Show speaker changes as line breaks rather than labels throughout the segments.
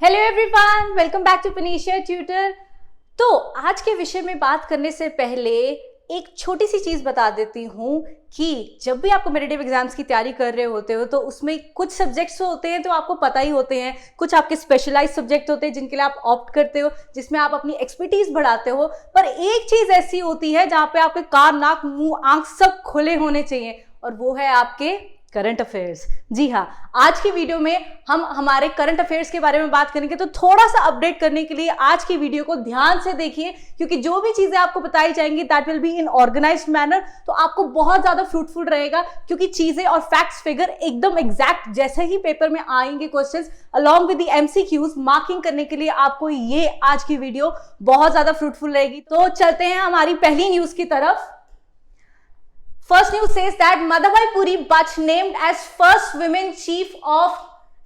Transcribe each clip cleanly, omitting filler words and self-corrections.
Hello everyone, welcome back to Panacea Tutor. तो आज के विषय में बात करने से पहले एक छोटी सी चीज बता देती हूँ कि जब भी आप कॉम्पिटिटिव एग्जाम्स की तैयारी कर रहे होते हो तो उसमें कुछ सब्जेक्ट्स होते हैं तो आपको पता ही होते हैं, कुछ आपके स्पेशलाइज सब्जेक्ट होते हैं जिनके लिए आप ऑप्ट करते हो, जिसमें आप अपनी एक्सपर्टीज बढ़ाते हो। पर एक चीज ऐसी होती है जहाँ पे आपके कान, नाक, मुंह, आंख सब खुले होने चाहिए, और वो है आपके करंट अफेयर्स। जी हाँ, आज की वीडियो में हम हमारे करंट अफेयर्स के बारे में बात करेंगे। तो थोड़ा सा अपडेट करने के लिए आज की वीडियो को ध्यान से देखिए, क्योंकि जो भी चीजें आपको बताई जाएंगी that will be in organised manner, तो आपको बहुत ज्यादा फ्रूटफुल रहेगा, क्योंकि चीजें और फैक्ट्स फिगर एकदम एग्जैक्ट जैसे ही पेपर में आएंगे questions along with the MCQs marking करने के लिए आपको ये आज की वीडियो बहुत ज्यादा फ्रूटफुल रहेगी। तो चलते हैं हमारी पहली न्यूज की तरफ। First news says that Madhabai Puri Bach named as first women chief of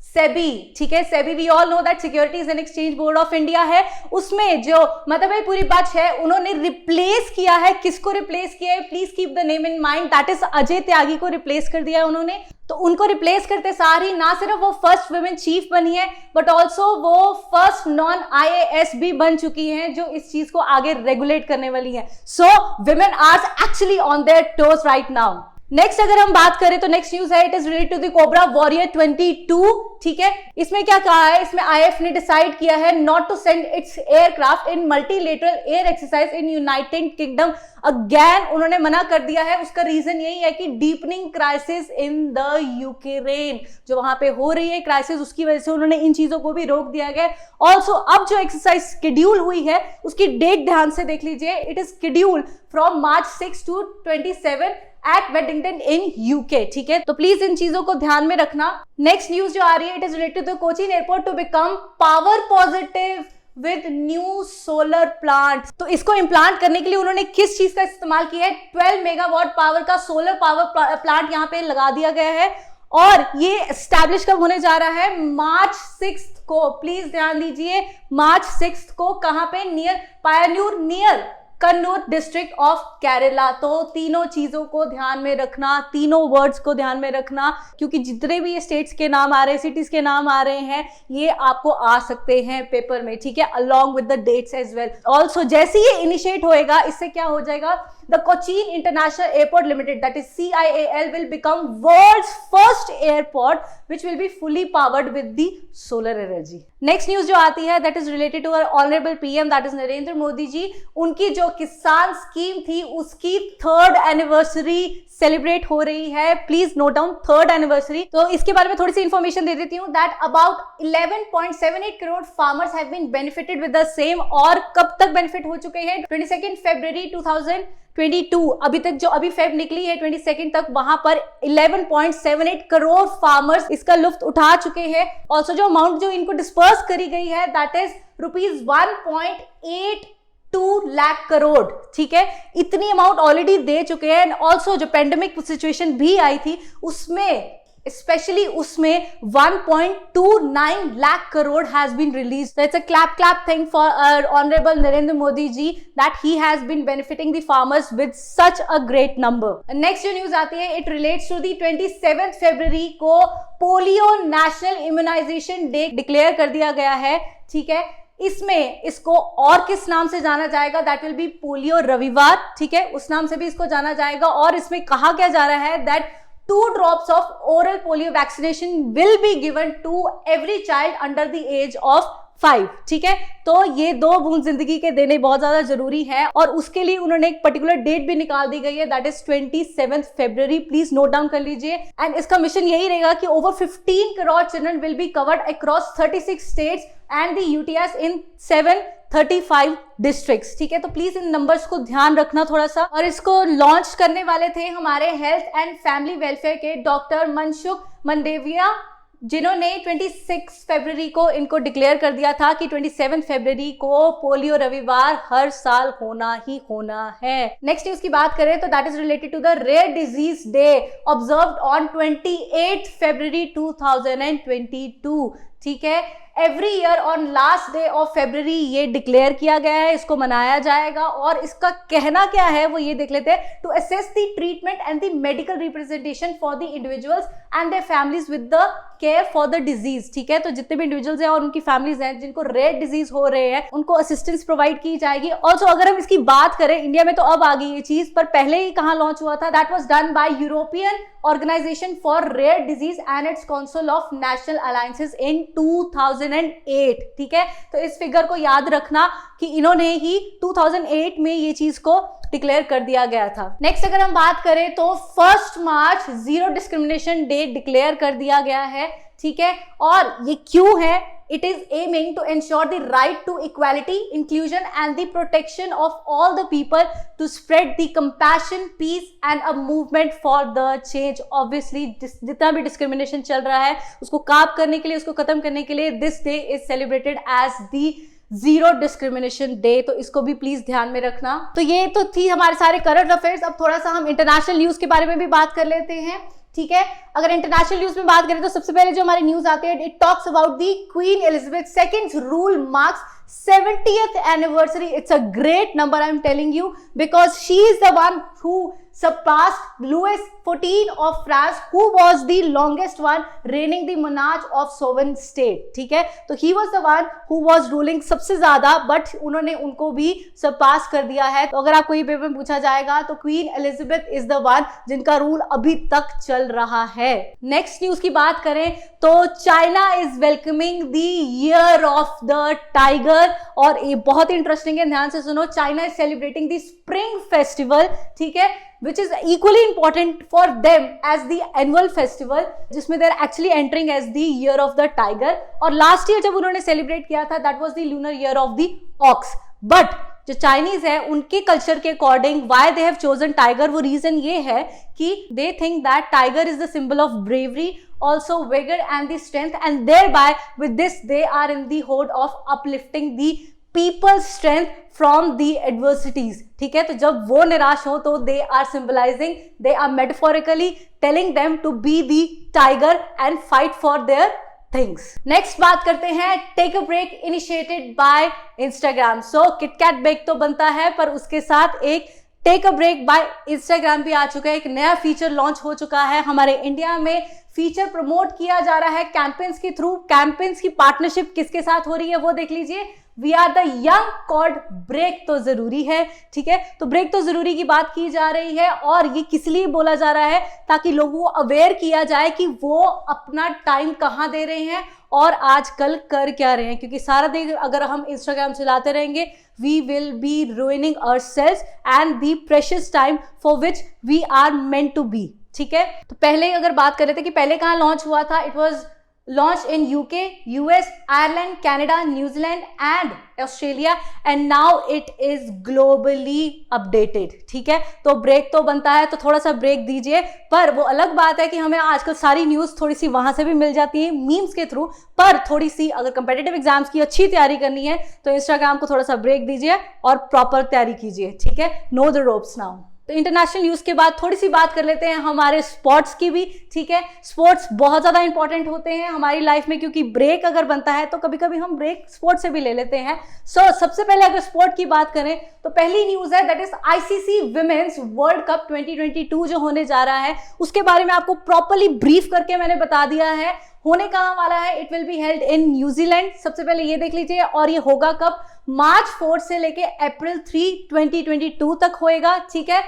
SEBI। ठीक है, SEBI we all know that Securities and Exchange Board of India है। उसमें जो मधुबाई पुरी बच है उन्होंने रिप्लेस किया है। किसको रिप्लेस किया है? Please keep the name in mind, that is Ajay Tyagi को रिप्लेस कर दिया है उन्होंने। तो उनको रिप्लेस करते सार ही ना सिर्फ वो फर्स्ट वुमेन चीफ बनी है, बट ऑल्सो वो फर्स्ट नॉन IAS भी बन चुकी हैं, जो इस चीज को आगे रेगुलेट करने वाली है। So women are actually on their toes right now. Next अगर हम बात करें तो नेक्स्ट न्यूज है, it is related to the Cobra Warrior 22। ठीक है, इसमें क्या कहा है? इसमें IF ने डिसाइड किया है not to send its aircraft in multilateral air exercise in United Kingdom. Again उन्होंने मना कर दिया है। उसका रीजन यही है कि deepening crisis in the Ukraine, जो वहां पे हो रही है क्राइसिस, उसकी वजह से उन्होंने इन चीजों को भी रोक दिया गया। ऑल्सो अब जो एक्सरसाइज शेड्यूल हुई है उसकी डेट ध्यान से देख लीजिए। It is schedule from March 6 to 27 at Weddington in UK. ठीक है, तो प्लीज इन चीजों को ध्यान में रखना। नेक्स्ट न्यूज जो आ रही है, it is related to Cochin airport to become power positive with new solar plant. तो इसको इम्प्लांट करने के लिए उन्होंने किस चीज का इस्तेमाल किया है? 12 मेगावाट पावर का सोलर पावर प्लांट यहाँ पे लगा दिया गया है, और ये एस्टैब्लिश कब होने जा रहा है? March 6 को। प्लीज ध्यान दीजिए, March 6 को। कहां पे? Near Payyanur, near Kannur district of Kerala. तो तीनों चीजों को ध्यान में रखना, तीनों वर्ड्स को ध्यान में रखना, क्योंकि जितने भी ये स्टेट्स के नाम आ रहे हैं, सिटीज के नाम आ रहे हैं, ये आपको आ सकते हैं पेपर में। ठीक है, along with the dates as well. Also जैसे ये इनिशिएट होएगा, इससे क्या हो जाएगा? The Cochin international airport limited, that is CIAL, will become world's first airport which will be fully powered with the solar energy. Next news जो आती है that is related to our honourable PM, that is Narendra Modi ji. उनकी जो किसान scheme थी उसकी 3rd anniversary celebrate हो रही है। Please note down 3rd anniversary. तो इसके बारे में थोड़ी सी इंफॉर्मेशन दे देती हूँ, that about 11.78 crore farmers have been benefited with the same. और कब तक बेनिफिट हो चुके हैं? 22 फरवरी 2022, अभी तक जो अभी फेब निकली है 22 तक, वहां पर 11.78 करोड़ फार्मर्स इसका लुफ्त उठा चुके हैं। ऑल्सो जो अमाउंट जो इनको डिस्पर्स करी गई है that is rupees 1.82 lakh crore. ठीक है, इतनी अमाउंट ऑलरेडी दे चुके हैं। ऑल्सो जो पेंडेमिक सिचुएशन भी आई थी उसमें स्पेशली उसमें 1.29 lakh crore has been released. So it's a clap thing for our honorable Narendra Modi ji that he has been benefiting the farmers with such a great number. Next जो news आती है, it relates to the 27th February को polio national immunisation day declare कर दिया गया है। ठीक है, इसमें इसको और किस नाम से जाना जाएगा? दैट विल बी पोलियो रविवार। ठीक है, उस नाम से भी इसको जाना जाएगा। और इसमें कहा क्या जा रहा है? That 2 drops of oral polio vaccination will be given to every child under the age of 5। ठीक है, तो ये 2 बूंद जिंदगी के देने बहुत ज्यादा जरूरी है, और उसके लिए उन्होंने एक पर्टिकुलर डेट भी निकाल दी गई है, that is 27 February. Please note down कर लीजिए। एंड इसका मिशन यही रहेगा कि over 15 crore children will be covered across 36 states and the UTS in 735 districts. ठीक है, तो प्लीज इन नंबर्स को ध्यान रखना थोड़ा सा। और इसको लॉन्च करने वाले थे हमारे हेल्थ एंड फैमिली वेलफेयर के डॉक्टर मनसुख मंडेविया, जिन्होंने 26 फरवरी को इनको डिक्लेयर कर दिया था कि 27 फरवरी को पोलियो रविवार हर साल होना ही होना है। नेक्स्ट न्यूज की बात करें तो that is related to the rare disease day observed on 28 फरवरी 2022। ठीक है, every year on last day of February ये डिक्लेयर किया गया है, इसको मनाया जाएगा। और इसका कहना क्या है वो ये देख लेते हैं। To assess the treatment and the medical representation for the individuals and their families with the care for the disease, ठीक है। तो जितने भी इंडिविजुअल्स हैं और उनकी फैमिलीज हैं जिनको रेयर डिजीज हो रहे हैं उनको असिस्टेंस प्रोवाइड की जाएगी। ऑल्सो अगर हम इसकी बात करें, इंडिया में तो अब आ गई ये चीज, पर पहले ही कहां लॉन्च हुआ था, that was done by European organisation for rare disease and its council of national alliances in 2008, ठीक है। तो इस फिगर को याद रखना कि इन्होंने ही 2008 में ये चीज को डिक्लेयर कर दिया गया था। नेक्स्ट अगर हम बात करें तो 1 मार्च जीरो डिस्क्रिमिनेशन डे डिक्लेयर कर दिया गया है, ठीक है। और ये क्यों है? It is aiming to ensure the right to equality, inclusion and the protection of all the people, to spread the compassion, peace and a movement for the change. Obviously जितना भी discrimination चल रहा है उसको काब करने के लिए, उसको खत्म करने के लिए this day is celebrated as the zero discrimination day. तो इसको भी प्लीज ध्यान में रखना। तो ये तो थी हमारे सारे करंट अफेयर्स। अब थोड़ा सा हम इंटरनेशनल न्यूज के बारे में भी बात कर लेते हैं, ठीक है। अगर इंटरनेशनल न्यूज में बात करें तो सबसे पहले जो हमारी न्यूज आती है, it talks about the queen Elizabeth II rule marks 70th anniversary. It's a great number, I'm telling you, because she is the one who surpassed Louis XIV of France, who was the longest one reigning the monarch of sovereign state, ठीक है। तो he was the one who was ruling सबसे ज्यादा, but उन्होंने उनको भी सरपास कर दिया है। तो अगर आपको ये पेपर में पूछा जाएगा तो queen Elizabeth is the one जिनका रूल अभी तक चल रहा है। नेक्स्ट न्यूज की बात करें तो China is welcoming the year of the tiger, और ये बहुत इंटरेस्टिंग है, ध्यान से सुनो। China is celebrating the spring festival, ठीक है, which is equally important for them as the annual festival, जिसमें they are actually entering as the year of the tiger। और लास्ट ईयर जब उन्होंने सेलिब्रेट किया था that was the lunar year of the ox। But जो Chinese है उनके culture के according why they have chosen tiger, वो रीजन ये है कि they think that tiger is the symbol of bravery, also vigor and the strength, and thereby with this they are in the hope of uplifting the people's strength from the adversities, ठीक है। तो जब वो निराश हो तो they are symbolizing, they are metaphorically telling them to be the tiger and fight for their things। Next बात करते हैं take a break initiated by Instagram. So KitKat break तो बनता है, पर उसके साथ एक take a break by Instagram भी आ चुका है। एक नया फीचर लॉन्च हो चुका है हमारे इंडिया में। फीचर प्रमोट किया जा रहा है कैंपेन्स के थ्रू। कैंपेन्स की पार्टनरशिप किसके साथ हो रही है वो देख लीजिए। We are the young called break तो जरूरी है, ठीक है। तो ब्रेक तो जरूरी की बात की जा रही है, और ये किस लिए बोला जा रहा है, ताकि लोगों को अवेयर किया जाए कि वो अपना टाइम कहाँ दे रहे हैं और आजकल कर क्या रहे हैं। क्योंकि सारा दिन अगर हम इंस्टाग्राम चलाते रहेंगे, we will be ruining ourselves and the precious time for which we are meant to be, ठीक है। तो पहले अगर बात कर रहे थे कि पहले कहाँ लॉन्च हुआ था, it was launched in UK, US, Ireland, Canada, New Zealand and Australia, and now it is globally updated, ठीक है। तो ब्रेक तो बनता है तो थोड़ा सा ब्रेक दीजिए, पर वो अलग बात है कि हमें आजकल सारी न्यूज़ थोड़ी सी वहाँ से भी मिल जाती है मीम्स के थ्रू, पर थोड़ी सी अगर कंपेटिटिव एग्जाम्स की अच्छी तैयारी करनी है तो इंस्टाग्राम को थोड़ा सा ब्रेक दीजिए और प्रॉपर तैयारी कीजिए, ठीक है। Know the ropes now. तो इंटरनेशनल न्यूज़ के बाद थोड़ी सी बात कर लेते हैं हमारे स्पोर्ट्स की भी, ठीक है। स्पोर्ट्स बहुत ज़्यादा इंपॉर्टेंट होते हैं हमारी लाइफ में, क्योंकि ब्रेक अगर बनता है तो कभी कभी हम ब्रेक स्पोर्ट्स से भी ले लेते हैं। सबसे पहले अगर स्पोर्ट की बात करें तो पहली न्यूज़ है that is ICC women's world Cup 2022 जो होने जा रहा है, उसके बारे में आपको प्रॉपरली ब्रीफ करके मैंने बता दिया है। होने कहाँ वाला है, it will be held in New Zealand. सबसे पहले ये देख लीजिए, और ये होगा कब, मार्च 4 से लेके अप्रैल 3, 2022 तक होएगा, ठीक है।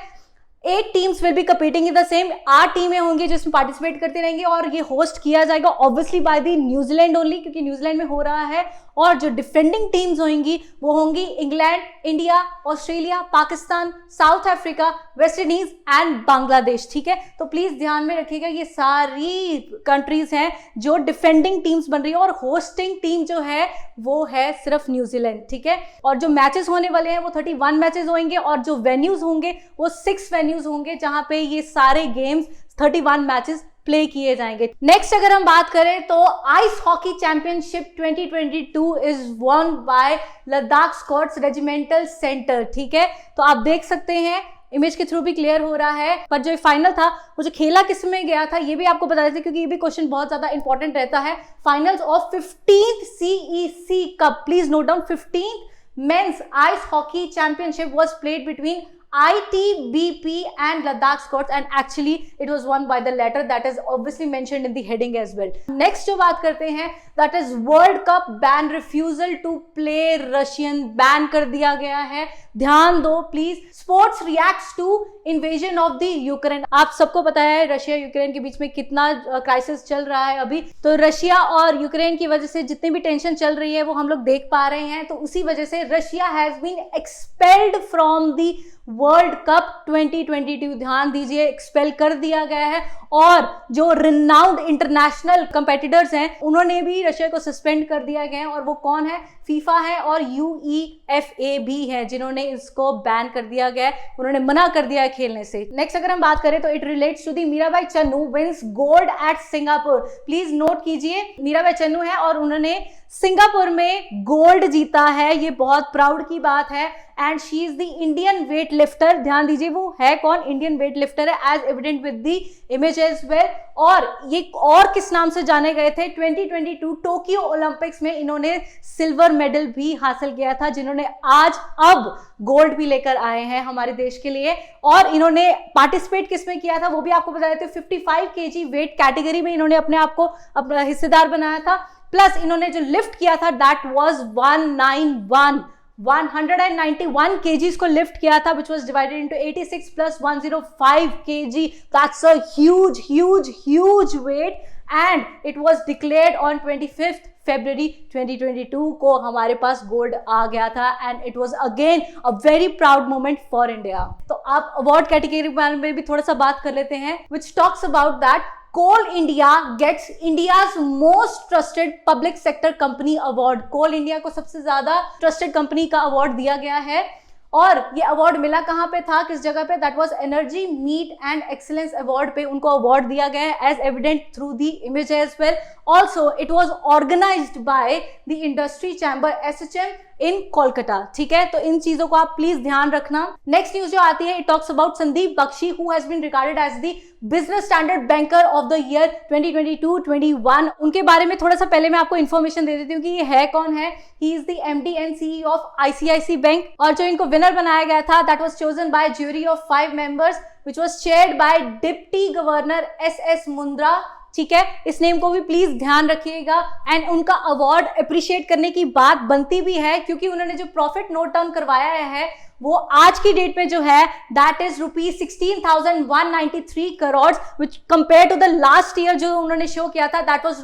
8 teams will be competing in the same. 8 टीमें होंगी जिसमें पार्टिसिपेट करती रहेंगी, और ये होस्ट किया जाएगा obviously by the New Zealand only, क्योंकि न्यूजीलैंड में हो रहा है। और जो डिफेंडिंग टीम्स होंगी वो होंगी England, India, Australia, Pakistan, south Africa, West Indies and Bangladesh, ठीक है। तो प्लीज ध्यान में रखिएगा, ये सारी कंट्रीज हैं जो डिफेंडिंग टीम्स बन रही है, और होस्टिंग टीम जो है वो है सिर्फ न्यूजीलैंड, ठीक है। और जो मैचेस होने वाले हैं वो 31 मैचेस होंगे, और जो वेन्यूज होंगे वो 6 वेन्यूज होंगे जहां पे ये सारे गेम्स 31 मैचेस प्ले किए जाएंगे। नेक्स्ट अगर हम बात करें तो ice hockey championship 2022 is won by Ladakh Scouts regimental centre, ठीक है। तो आप देख सकते हैं इमेज के थ्रू भी क्लियर हो रहा है। पर जो फाइनल था वो जो खेला किस में गया था ये भी आपको बता देते क्योंकि ये भी क्वेश्चन बहुत ज्यादा इंपॉर्टेंट रहता है। Finals of 15th CEC cup, please note down, 15th men's ice hockey championship was played between ITBP and Ladakh Squads, and actually it was won by the latter, that is obviously mentioned in the heading as well. Next जो बात करते हैं that is World Cup ban, refusal to play Russian, ban कर दिया गया है। ध्यान दो please. Sports reacts to invasion of the Ukraine. आप सबको पता है रशिया यूक्रेन के बीच में कितना क्राइसिस चल रहा है अभी, तो रशिया और यूक्रेन की वजह से जितनी भी टेंशन चल रही है वो हम लोग देख पा रहे हैं। तो उसी वजह से Russia has been expelled from the World Cup 2022। ध्यान दीजिए, एक्सपेल कर दिया गया है। और जो रिनाउंड इंटरनेशनल कंपेटिटर्स हैं उन्होंने भी रशिया को सस्पेंड कर दिया गया है, और वो कौन है? फीफा है और UEFA भी है जिन्होंने इसको बैन कर दिया गया है, उन्होंने मना कर दिया है खेलने से। नेक्स्ट अगर हम बात करें तो it relates to the Mirabai Chanu wins gold at Singapore. Please note कीजिए, मीराबाई चन्नू है और उन्होंने सिंगापुर में गोल्ड जीता है, ये बहुत प्राउड की बात है। And she is the Indian weight lifter. ध्यान दीजिए वो है कौन? इंडियन वेट लिफ्टर है, as evident with the image as well. और ये और किस नाम से जाने गए थे? 2022 टोक्यो ओलंपिक्स में इन्होंने सिल्वर मेडल भी हासिल किया था, जिन्होंने अब गोल्ड भी लेकर आए हैं हमारे देश के लिए। और इन्होंने पार्टिसिपेट किस में किया था वो भी आपको बता देते हैं। 55 kg वेट कैटेगरी में इन्होंने अपने आप को अपना हिस्सेदार बनाया था। प्लस इन्होंने जो लिफ्ट किया था दैट वाज 191 kgs को लिफ्ट किया था, which was divided into 86 plus 105 kg. That's a huge weight, and it was declared on 25th February 2022 को हमारे पास गोल्ड आ गया था, and it was again a very proud moment for India. तो आप award category के बारे में भी थोड़ा सा बात कर लेते हैं, which talks about that Coal India gets India's most trusted public sector company award. Coal India को सबसे ज्यादा ट्रस्टेड कंपनी का अवार्ड दिया गया है, और ये अवार्ड मिला कहाँ पे था, किस जगह पे? That was energy meet and excellence award पे उनको अवार्ड दिया गया है, as evident through the image as well. Also it was organised by the industry chamber SHM in Kolkata. ठीक है, तो इन चीजों को आप प्लीज ध्यान रखना। नेक्स्ट न्यूज जो आती है, it talks about Sandeep Bakshi who has been regarded as the business standard banker of the year 2022-21। उनके बारे में थोड़ा सा पहले मैं आपको इन्फॉर्मेशन दे देती हूँ कि ये है कौन है। He is the MD and CEO of ICICI bank, और जो इनको विनर बनाया गया था that was chosen by jury of 5 members which was chaired by deputy governor SS Mundra. ठीक है, इस नेम को भी प्लीज ध्यान रखिएगा। एंड उनका अवार्ड अप्रिशिएट करने की बात बनती भी है क्योंकि उन्होंने जो प्रॉफिट नोट डाउन करवाया है वो आज की डेट में जो है that is ₹16,193 crore, which compare to the last year जो उन्होंने शो किया था दैट वाज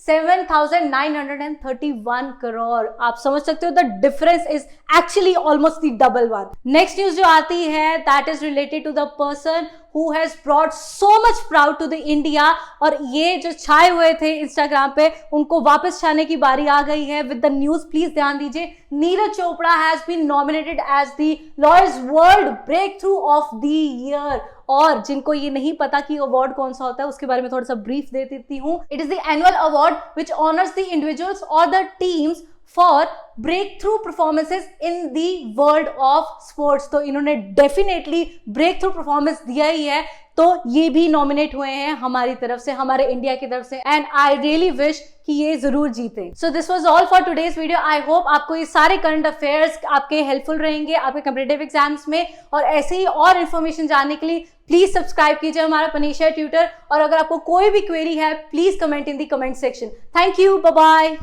₹7,931 करोड़। आप समझ सकते हो the difference is actually almost the double one. Next news जो आती है that is related to the person who has brought so much proud to the India, और ये जो छाए हुए थे इंस्टाग्राम पे उनको वापस छाने की बारी आ गई है विद द न्यूज। प्लीज ध्यान दीजिए, Neeraj Chopra has been nominated as the Laureus world breakthrough of the year. और जिनको ये नहीं पता कि अवार्ड कौन सा होता है उसके बारे में थोड़ा सा ब्रीफ दे देती हूँ। It is the annual award which honours the individuals और the teams for breakthrough performances in the world of sports. तो इन्होंने डेफिनेटली ब्रेक थ्रू परफॉर्मेंस दिया ही है, तो ये भी नॉमिनेट हुए हैं हमारी तरफ से, हमारे इंडिया की तरफ से, एंड आई रियली विश कि ये जरूर जीते। So this was all for today's video. I hope आपको ये सारे करंट अफेयर्स आपके हेल्पफुल रहेंगे आपके कॉम्पिटिटिव एग्जाम्स में, और ऐसे ही और इन्फॉर्मेशन जानने के लिए प्लीज सब्सक्राइब कीजिए हमारा पनीशिया ट्यूटर। और अगर आपको कोई भी क्वेरी है please comment in the comment section. Thank you, bye bye.